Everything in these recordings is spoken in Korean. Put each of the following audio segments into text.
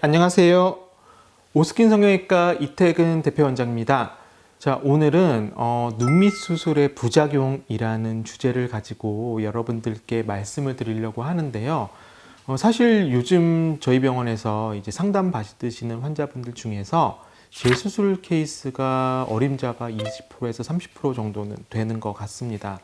안녕하세요. 오스킨 성형외과 이태근 대표원장입니다. 자, 오늘은 눈밑 수술의 부작용이라는 주제를 가지고 여러분들께 말씀을 드리려고 하는데요. 사실 요즘 저희 병원에서 이제 상담 받으시는 환자분들 중에서 재수술 케이스가 어림잡아 20%에서 30% 정도는 되는 것 같습니다.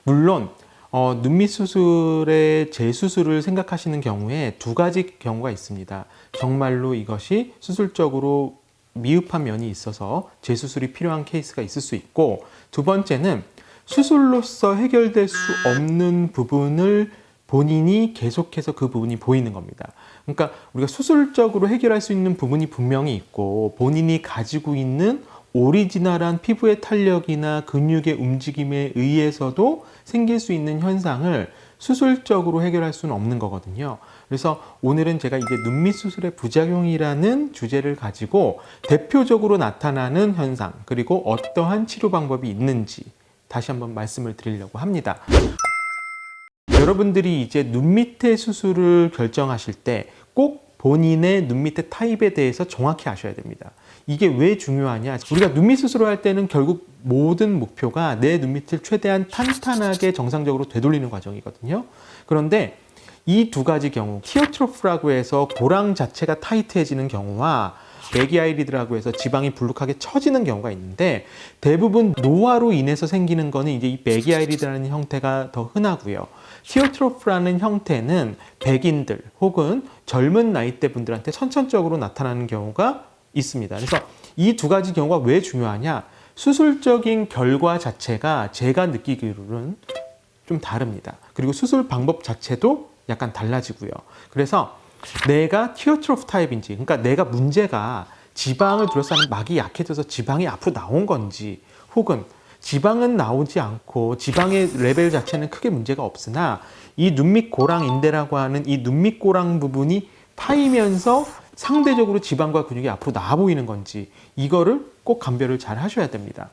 물론 눈밑 수술의 재수술을 생각하시는 경우에 두 가지 경우가 있습니다. 정말로 이것이 수술적으로 미흡한 면이 있어서 재수술이 필요한 케이스가 있을 수 있고, 두 번째는 수술로서 해결될 수 없는 부분을 본인이 계속해서 그 부분이 보이는 겁니다. 그러니까 우리가 수술적으로 해결할 수 있는 부분이 분명히 있고, 본인이 가지고 있는 오리지널한 피부의 탄력이나 근육의 움직임에 의해서도 생길 수 있는 현상을 수술적으로 해결할 수는 없는 거거든요. 그래서 오늘은 제가 이제 눈밑 수술의 부작용이라는 주제를 가지고 대표적으로 나타나는 현상, 그리고 어떠한 치료 방법이 있는지 다시 한번 말씀을 드리려고 합니다. 여러분들이 이제 눈밑의 수술을 결정하실 때 꼭 본인의 눈밑의 타입에 대해서 정확히 아셔야 됩니다. 이게 왜 중요하냐? 우리가 눈밑 수술을 할 때는 결국 모든 목표가 내 눈밑을 최대한 탄탄하게 정상적으로 되돌리는 과정이거든요. 그런데 이 두 가지 경우, 티어트로프라고 해서 고랑 자체가 타이트해지는 경우와 베기 아이리드라고 해서 지방이 불룩하게 처지는 경우가 있는데, 대부분 노화로 인해서 생기는 거는 이제 이 베기 아이리드라는 형태가 더 흔하고요. 티어트로프라는 형태는 백인들 혹은 젊은 나이대 분들한테 선천적으로 나타나는 경우가 있습니다. 그래서 이 두 가지 경우가 왜 중요하냐? 수술적인 결과 자체가 제가 느끼기로는 좀 다릅니다. 그리고 수술 방법 자체도 약간 달라지고요. 그래서 내가 티어트로프 타입인지, 그러니까 내가 문제가 지방을 둘러싸는 막이 약해져서 지방이 앞으로 나온 건지, 혹은 지방은 나오지 않고 지방의 레벨 자체는 크게 문제가 없으나 이 눈밑 고랑 인대라고 하는 이 눈밑 고랑 부분이 파이면서 상대적으로 지방과 근육이 앞으로 나와 보이는 건지, 이거를 꼭 감별을 잘 하셔야 됩니다.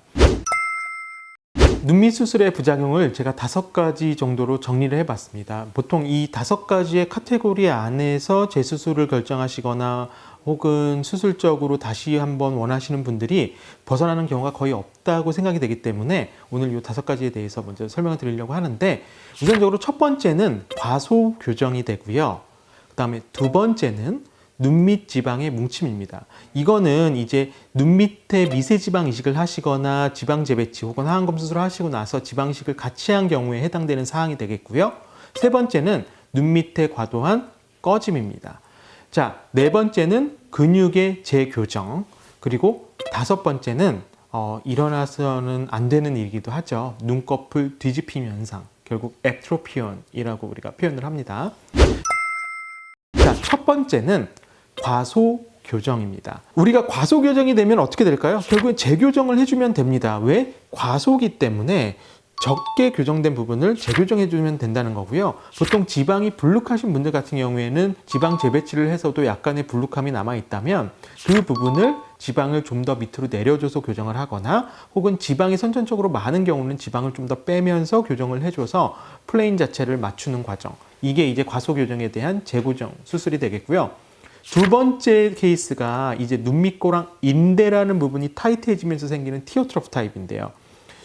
눈밑 수술의 부작용을 제가 5가지 정도로 정리를 해봤습니다. 보통 이 5가지의 카테고리 안에서 재수술을 결정하시거나 혹은 수술적으로 다시 한번 원하시는 분들이 벗어나는 경우가 거의 없다고 생각이 되기 때문에 오늘 이 5가지에 대해서 먼저 설명을 드리려고 하는데, 우선적으로 첫 번째는 과소교정이 되고요. 그 다음에 두 번째는 눈밑 지방의 뭉침입니다. 이거는 이제 눈밑에 미세지방 이식을 하시거나 지방 재배치 혹은 하안검 수술을 하시고 나서 지방 이식을 같이 한 경우에 해당되는 사항이 되겠고요. 세 번째는 눈밑의 과도한 꺼짐입니다. 자, 네 번째는 근육의 재교정, 그리고 5번째는 일어나서는 안 되는 일이기도 하죠. 눈꺼풀 뒤집힘 현상, 결국 에트로피온이라고 우리가 표현을 합니다. 자, 첫 번째는 과소교정입니다. 우리가 과소교정이 되면 어떻게 될까요? 결국엔 재교정을 해주면 됩니다. 왜? 과소기 때문에 적게 교정된 부분을 재교정해주면 된다는 거고요. 보통 지방이 불룩하신 분들 같은 경우에는 지방 재배치를 해서도 약간의 불룩함이 남아있다면 그 부분을 지방을 좀 더 밑으로 내려줘서 교정을 하거나, 혹은 지방이 선천적으로 많은 경우는 지방을 좀 더 빼면서 교정을 해줘서 플레인 자체를 맞추는 과정, 이게 이제 과소교정에 대한 재교정 수술이 되겠고요. 두 번째 케이스가 이제 눈밑고랑 인대라는 부분이 타이트해지면서 생기는 티어트로프 타입인데요.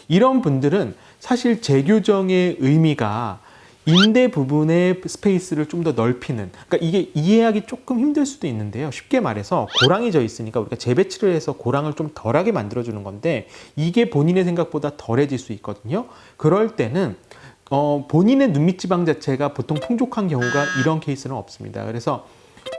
이런 분들은 사실 재교정의 의미가 인대 부분의 스페이스를 좀 더 넓히는, 그러니까 이게 이해하기 조금 힘들 수도 있는데요. 쉽게 말해서 고랑이 져 있으니까 우리가 재배치를 해서 고랑을 좀 덜하게 만들어주는 건데, 이게 본인의 생각보다 덜해질 수 있거든요. 그럴 때는 본인의 눈밑 지방 자체가 보통 풍족한 경우가 이런 케이스는 없습니다. 그래서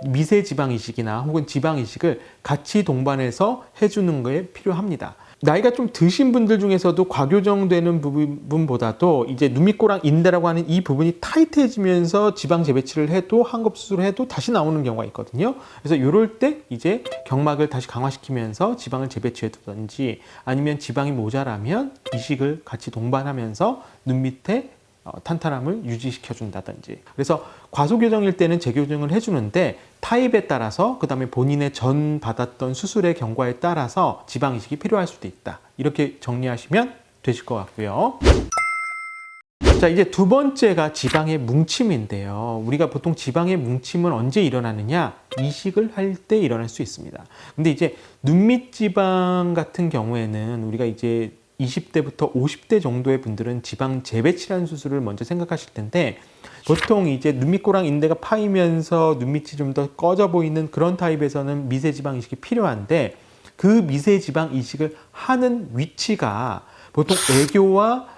미세 지방 이식이나 혹은 지방 이식을 같이 동반해서 해주는 게 필요합니다. 나이가 좀 드신 분들 중에서도 과교정되는 부분보다도 이제 눈밑고랑 인대라고 하는 이 부분이 타이트해지면서 지방 재배치를 해도 한급 수술을 해도 다시 나오는 경우가 있거든요. 그래서 이럴 때 이제 경막을 다시 강화시키면서 지방을 재배치해 두든지, 아니면 지방이 모자라면 이식을 같이 동반하면서 눈 밑에 탄탄함을 유지시켜 준다든지. 그래서 과소교정일 때는 재교정을 해주는데, 타입에 따라서, 그 다음에 본인의 전 받았던 수술의 경과에 따라서 지방 이식이 필요할 수도 있다, 이렇게 정리하시면 되실 것 같고요. 자, 이제 두 번째가 지방의 뭉침인데요. 우리가 보통 지방의 뭉침은 언제 일어나느냐? 이식을 할 때 일어날 수 있습니다. 근데 이제 눈밑 지방 같은 경우에는 우리가 이제 20대부터 50대 정도의 분들은 지방 재배치라는 수술을 먼저 생각하실 텐데, 보통 이제 눈밑꼬랑 인대가 파이면서 눈밑이 좀 더 꺼져 보이는 그런 타입에서는 미세 지방 이식이 필요한데, 그 미세 지방 이식을 하는 위치가 보통 애교와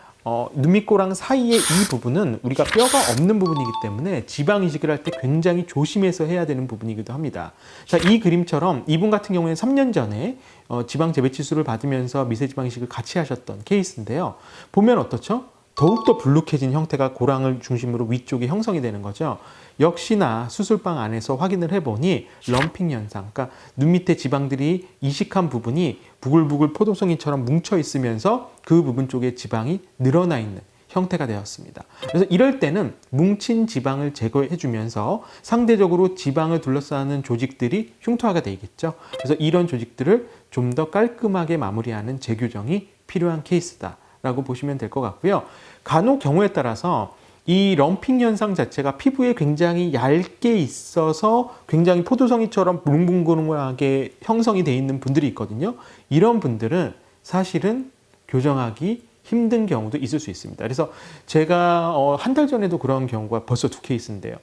눈밑꼬랑 사이의 이 부분은 우리가 뼈가 없는 부분이기 때문에 지방 이식을 할 때 굉장히 조심해서 해야 되는 부분이기도 합니다. 자, 이 그림처럼 이분 같은 경우에는 3년 전에 지방 재배치수를 받으면서 미세 지방 이식을 같이 하셨던 케이스인데요. 보면 어떻죠? 더욱더 불룩해진 형태가 고랑을 중심으로 위쪽에 형성이 되는 거죠. 역시나 수술방 안에서 확인을 해보니 럼핑 현상, 그러니까 눈 밑에 지방들이 이식한 부분이 부글부글 포도송이처럼 뭉쳐 있으면서 그 부분 쪽에 지방이 늘어나 있는 형태가 되었습니다. 그래서 이럴 때는 뭉친 지방을 제거해 주면서 상대적으로 지방을 둘러싸는 조직들이 흉터화가 되겠죠. 그래서 이런 조직들을 좀 더 깔끔하게 마무리하는 재교정이 필요한 케이스다라고 보시면 될 것 같고요. 간혹 경우에 따라서 이 럼핑 현상 자체가 피부에 굉장히 얇게 있어서 굉장히 포도송이처럼 뭉뭉그하게 형성이 되어 있는 분들이 있거든요. 이런 분들은 사실은 교정하기 힘든 경우도 있을 수 있습니다. 그래서 제가 한 달 전에도 그런 경우가 벌써 2케이스인데요.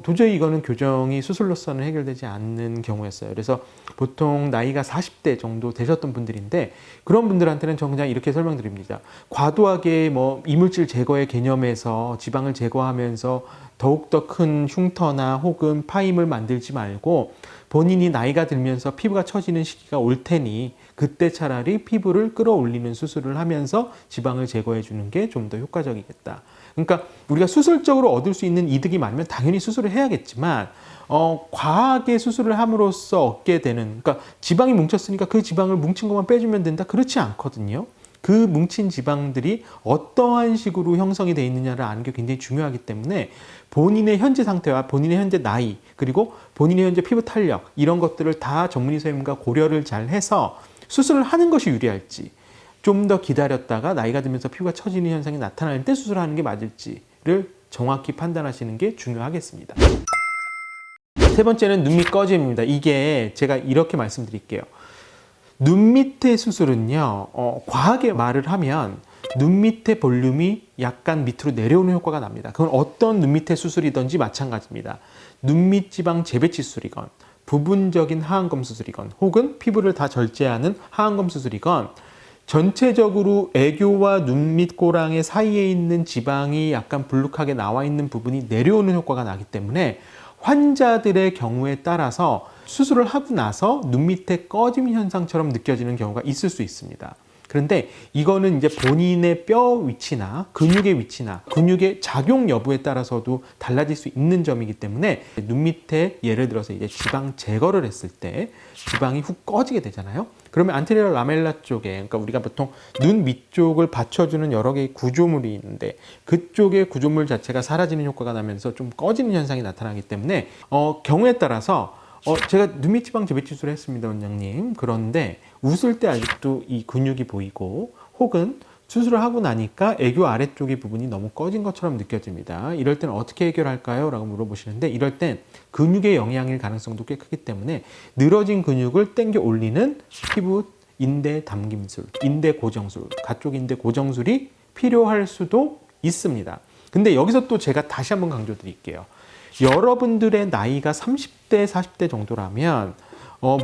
도저히 이거는 교정이 수술로서는 해결되지 않는 경우였어요. 그래서 보통 나이가 40대 정도 되셨던 분들인데, 그런 분들한테는 저는 그냥 이렇게 설명드립니다. 과도하게 이물질 제거의 개념에서 지방을 제거하면서 더욱더 큰 흉터나 혹은 파임을 만들지 말고, 본인이 나이가 들면서 피부가 처지는 시기가 올 테니 그때 차라리 피부를 끌어올리는 수술을 하면서 지방을 제거해 주는 게 좀 더 효과적이겠다. 그러니까 우리가 수술적으로 얻을 수 있는 이득이 많으면 당연히 수술을 해야겠지만, 과하게 수술을 함으로써 얻게 되는, 그러니까 지방이 뭉쳤으니까 그 지방을 뭉친 것만 빼주면 된다, 그렇지 않거든요. 그 뭉친 지방들이 어떠한 식으로 형성이 되어 있느냐를 아는 게 굉장히 중요하기 때문에 본인의 현재 상태와 본인의 현재 나이, 그리고 본인의 현재 피부 탄력, 이런 것들을 다 전문의 선생님과 고려를 잘 해서 수술을 하는 것이 유리할지, 좀 더 기다렸다가 나이가 들면서 피부가 처지는 현상이 나타날 때 수술하는 게 맞을지를 정확히 판단하시는 게 중요하겠습니다. 세 번째는 눈밑 꺼짐입니다. 이게 제가 이렇게 말씀드릴게요. 눈 밑의 수술은요, 과하게 말을 하면 눈 밑의 볼륨이 약간 밑으로 내려오는 효과가 납니다. 그건 어떤 눈 밑의 수술이든지 마찬가지입니다. 눈밑 지방 재배치 수술이건, 부분적인 하안검 수술이건, 혹은 피부를 다 절제하는 하안검 수술이건, 전체적으로 애교와 눈밑 꼬랑의 사이에 있는 지방이 약간 불룩하게 나와 있는 부분이 내려오는 효과가 나기 때문에 환자들의 경우에 따라서 수술을 하고 나서 눈 밑에 꺼짐 현상처럼 느껴지는 경우가 있을 수 있습니다. 그런데 이거는 이제 본인의 뼈 위치나 근육의 위치나 근육의 작용 여부에 따라서도 달라질 수 있는 점이기 때문에, 눈 밑에 예를 들어서 이제 지방 제거를 했을 때 지방이 훅 꺼지게 되잖아요. 그러면 안테리어 라멜라 쪽에, 그러니까 우리가 보통 눈 밑쪽을 받쳐주는 여러 개의 구조물이 있는데, 그쪽의 구조물 자체가 사라지는 효과가 나면서 좀 꺼지는 현상이 나타나기 때문에 경우에 따라서 제가 눈밑 지방 재배치 수술을 했습니다, 원장님. 그런데 웃을 때 아직도 이 근육이 보이고, 혹은 수술을 하고 나니까 애교 아래쪽의 부분이 너무 꺼진 것처럼 느껴집니다. 이럴 때는 어떻게 해결할까요? 라고 물어보시는데, 이럴 땐 근육의 영향일 가능성도 꽤 크기 때문에 늘어진 근육을 당겨 올리는 피부 인대 담김술, 인대 고정술, 가쪽 인대 고정술이 필요할 수도 있습니다. 근데 여기서 또 제가 다시 한번 강조드릴게요. 여러분들의 나이가 30대, 40대 정도라면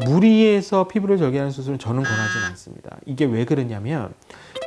무리해서 피부를 절개하는 수술은 저는 권하지는 않습니다. 이게 왜 그러냐면,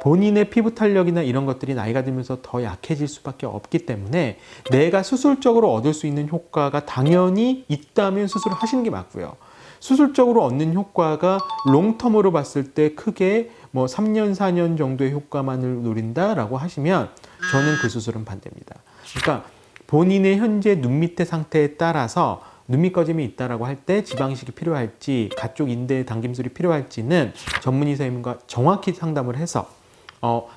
본인의 피부 탄력이나 이런 것들이 나이가 들면서 더 약해질 수밖에 없기 때문에 내가 수술적으로 얻을 수 있는 효과가 당연히 있다면 수술을 하시는 게 맞고요. 수술적으로 얻는 효과가 롱텀으로 봤을 때 크게 3년, 4년 정도의 효과만을 노린다라고 하시면 저는 그 수술은 반대입니다. 그러니까 본인의 현재 눈 밑의 상태에 따라서 눈밑 꺼짐이 있다라고 할 때 지방 이식이 필요할지, 가쪽 인대 당김술이 필요할지는 전문의 선생님과 정확히 상담을 해서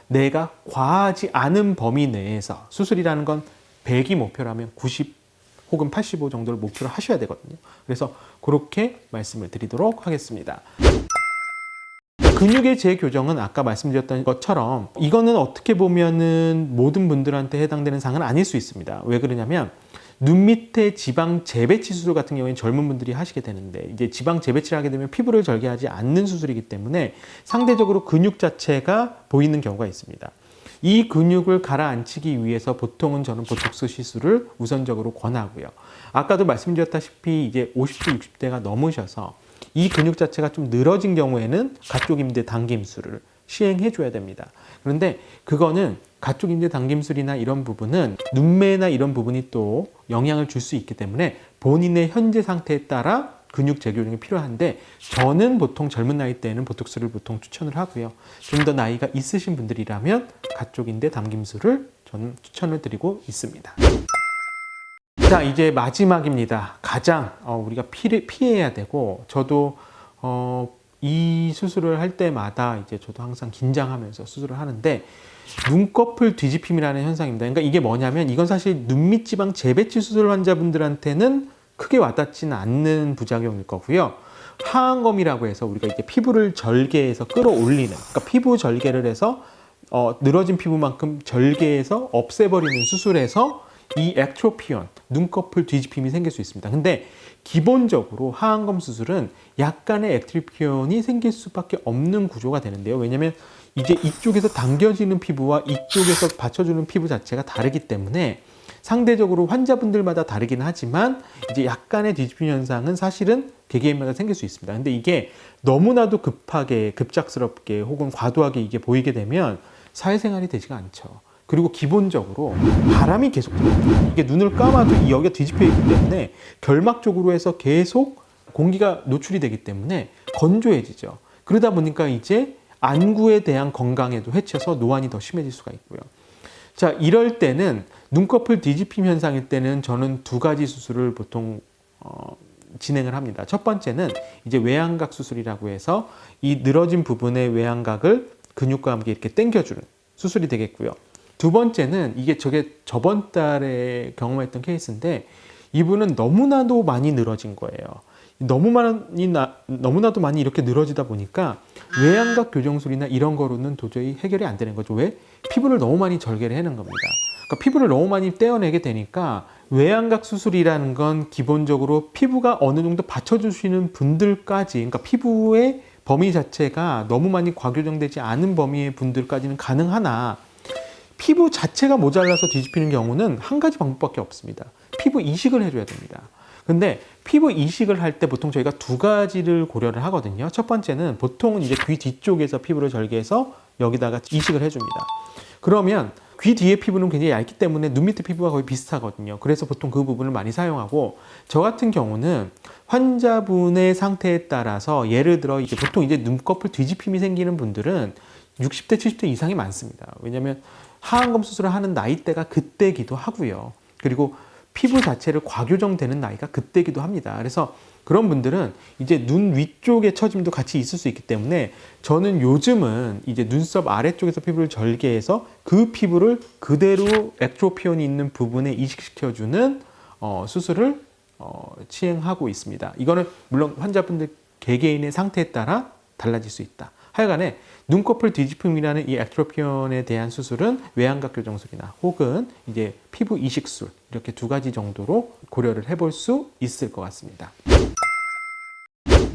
내가 과하지 않은 범위 내에서, 수술이라는 건 100이 목표라면 90 혹은 85 정도를 목표로 하셔야 되거든요. 그래서 그렇게 말씀을 드리도록 하겠습니다. 근육의 재교정은 아까 말씀드렸던 것처럼 이거는 어떻게 보면은 모든 분들한테 해당되는 상은 아닐 수 있습니다. 왜 그러냐면, 눈 밑에 지방 재배치 수술 같은 경우에는 젊은 분들이 하시게 되는데 이제 지방 재배치를 하게 되면 피부를 절개하지 않는 수술이기 때문에 상대적으로 근육 자체가 보이는 경우가 있습니다. 이 근육을 가라앉히기 위해서 보통은 저는 보톡스 시술을 우선적으로 권하고요. 아까도 말씀드렸다시피 이제 50대, 60대가 넘으셔서 이 근육 자체가 좀 늘어진 경우에는 가쪽 임대 당김술을 시행해 줘야 됩니다. 그런데 그거는 가쪽 임대 당김술이나 이런 부분은 눈매나 이런 부분이 또 영향을 줄 수 있기 때문에 본인의 현재 상태에 따라 근육 재교정이 필요한데 저는 보통 젊은 나이 때에는 보톡스를 보통 추천을 하고요. 좀 더 나이가 있으신 분들이라면 가쪽 임대 당김술을 저는 추천을 드리고 있습니다. 자, 이제 마지막입니다. 가장 우리가 피해야 되고 저도 이 수술을 할 때마다 이제 저도 항상 긴장하면서 수술을 하는데 눈꺼풀 뒤집힘이라는 현상입니다. 그러니까 이게 뭐냐면 이건 사실 눈밑 지방 재배치 수술 환자분들한테는 크게 와닿지는 않는 부작용일 거고요. 하안검이라고 해서 우리가 이제 피부를 절개해서 끌어올리는, 그러니까 피부 절개를 해서 늘어진 피부만큼 절개해서 없애버리는 수술에서 이 액트로피온, 눈꺼풀 뒤집힘이 생길 수 있습니다. 근데 기본적으로 하안검 수술은 약간의 액트로피온이 생길 수밖에 없는 구조가 되는데요. 왜냐하면 이제 이쪽에서 당겨지는 피부와 이쪽에서 받쳐주는 피부 자체가 다르기 때문에 상대적으로 환자분들마다 다르긴 하지만 이제 약간의 뒤집힘 현상은 사실은 개개인마다 생길 수 있습니다. 근데 이게 너무나도 급하게, 급작스럽게 혹은 과도하게 이게 보이게 되면 사회생활이 되지가 않죠. 그리고 기본적으로 바람이 계속 들어요. 이게 눈을 감아도 여기가 뒤집혀 있기 때문에 결막 쪽으로 해서 계속 공기가 노출이 되기 때문에 건조해지죠. 그러다 보니까 이제 안구에 대한 건강에도 해쳐서 노안이 더 심해질 수가 있고요. 자, 이럴 때는 눈꺼풀 뒤집힘 현상일 때는 저는 두 가지 수술을 보통 진행을 합니다. 첫 번째는 이제 외양각 수술이라고 해서 이 늘어진 부분의 외양각을 근육과 함께 이렇게 당겨주는 수술이 되겠고요. 두 번째는 이게 저번 달에 경험했던 케이스인데 이분은 너무나도 많이 늘어진 거예요. 너무나도 많이 이렇게 늘어지다 보니까 외양각 교정술이나 이런 거로는 도저히 해결이 안 되는 거죠. 왜? 피부를 너무 많이 절개를 해놓은 겁니다. 그러니까 피부를 너무 많이 떼어내게 되니까 외양각 수술이라는 건 기본적으로 피부가 어느 정도 받쳐주시는 분들까지, 그러니까 피부의 범위 자체가 너무 많이 과교정되지 않은 범위의 분들까지는 가능하나 피부 자체가 모자라서 뒤집히는 경우는 한 가지 방법밖에 없습니다. 피부 이식을 해줘야 됩니다. 근데 피부 이식을 할 때 보통 저희가 두 가지를 고려를 하거든요. 첫 번째는 보통은 이제 귀 뒤쪽에서 피부를 절개해서 여기다가 이식을 해줍니다. 그러면 귀 뒤의 피부는 굉장히 얇기 때문에 눈 밑에 피부가 거의 비슷하거든요. 그래서 보통 그 부분을 많이 사용하고 저 같은 경우는 환자분의 상태에 따라서 예를 들어 이제 보통 이제 눈꺼풀 뒤집힘이 생기는 분들은 60대, 70대 이상이 많습니다. 왜냐하면 하안검 수술을 하는 나이대가 그때기도 하고요. 그리고 피부 자체를 과교정되는 나이가 그때기도 합니다. 그래서 그런 분들은 이제 눈 위쪽에 처짐도 같이 있을 수 있기 때문에 저는 요즘은 이제 눈썹 아래쪽에서 피부를 절개해서 그 피부를 그대로 액트로피온이 있는 부분에 이식시켜주는 수술을 시행하고 있습니다. 이거는 물론 환자분들 개개인의 상태에 따라 달라질 수 있다. 하여간에 눈꺼풀 뒤집힘이라는 이 액트로피온에 대한 수술은 외양각 교정술이나 혹은 이제 피부 이식술 이렇게 두 가지 정도로 고려를 해볼 수 있을 것 같습니다.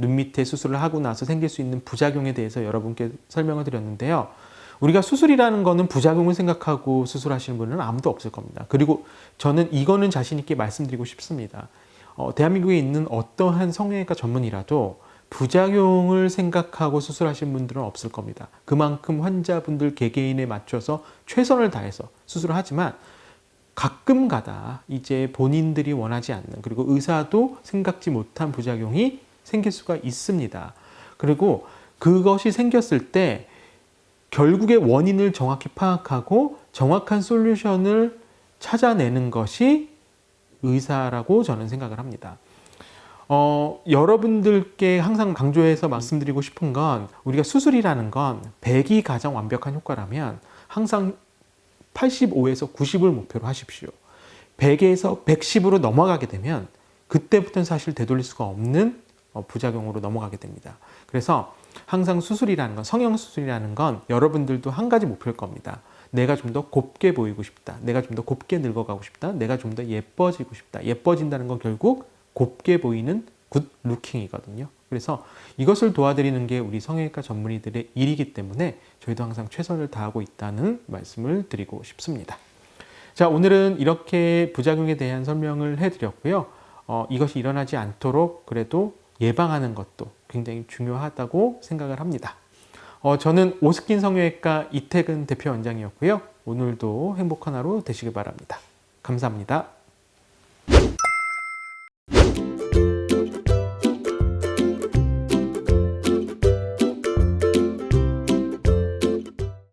눈 밑에 수술을 하고 나서 생길 수 있는 부작용에 대해서 여러분께 설명을 드렸는데요. 우리가 수술이라는 거는 부작용을 생각하고 수술하시는 분은 아무도 없을 겁니다. 그리고 저는 이거는 자신 있게 말씀드리고 싶습니다. 대한민국에 있는 어떠한 성형외과 전문의라도 부작용을 생각하고 수술하시는 분들은 없을 겁니다. 그만큼 환자분들 개개인에 맞춰서 최선을 다해서 수술을 하지만 가끔 가다 이제 본인들이 원하지 않는 그리고 의사도 생각지 못한 부작용이 생길 수가 있습니다. 그리고 그것이 생겼을 때 결국에 원인을 정확히 파악하고 정확한 솔루션을 찾아내는 것이 의사라고 저는 생각을 합니다. 여러분들께 항상 강조해서 말씀드리고 싶은 건 우리가 수술이라는 건 100이 가장 완벽한 효과라면 항상 85에서 90을 목표로 하십시오. 100에서 110으로 넘어가게 되면 그때부터는 사실 되돌릴 수가 없는 부작용으로 넘어가게 됩니다. 그래서 항상 수술이라는 건, 성형수술이라는 건 여러분들도 한 가지 목표일 겁니다. 내가 좀 더 곱게 보이고 싶다. 내가 좀 더 곱게 늙어가고 싶다. 내가 좀 더 예뻐지고 싶다. 예뻐진다는 건 결국 곱게 보이는 굿 루킹이거든요. 그래서 이것을 도와드리는 게 우리 성형외과 전문의들의 일이기 때문에 저희도 항상 최선을 다하고 있다는 말씀을 드리고 싶습니다. 자, 오늘은 이렇게 부작용에 대한 설명을 해드렸고요. 이것이 일어나지 않도록 그래도 예방하는 것도 굉장히 중요하다고 생각을 합니다. 저는 오스킨 성형외과 이태근 대표 원장이었고요. 오늘도 행복한 하루 되시길 바랍니다. 감사합니다.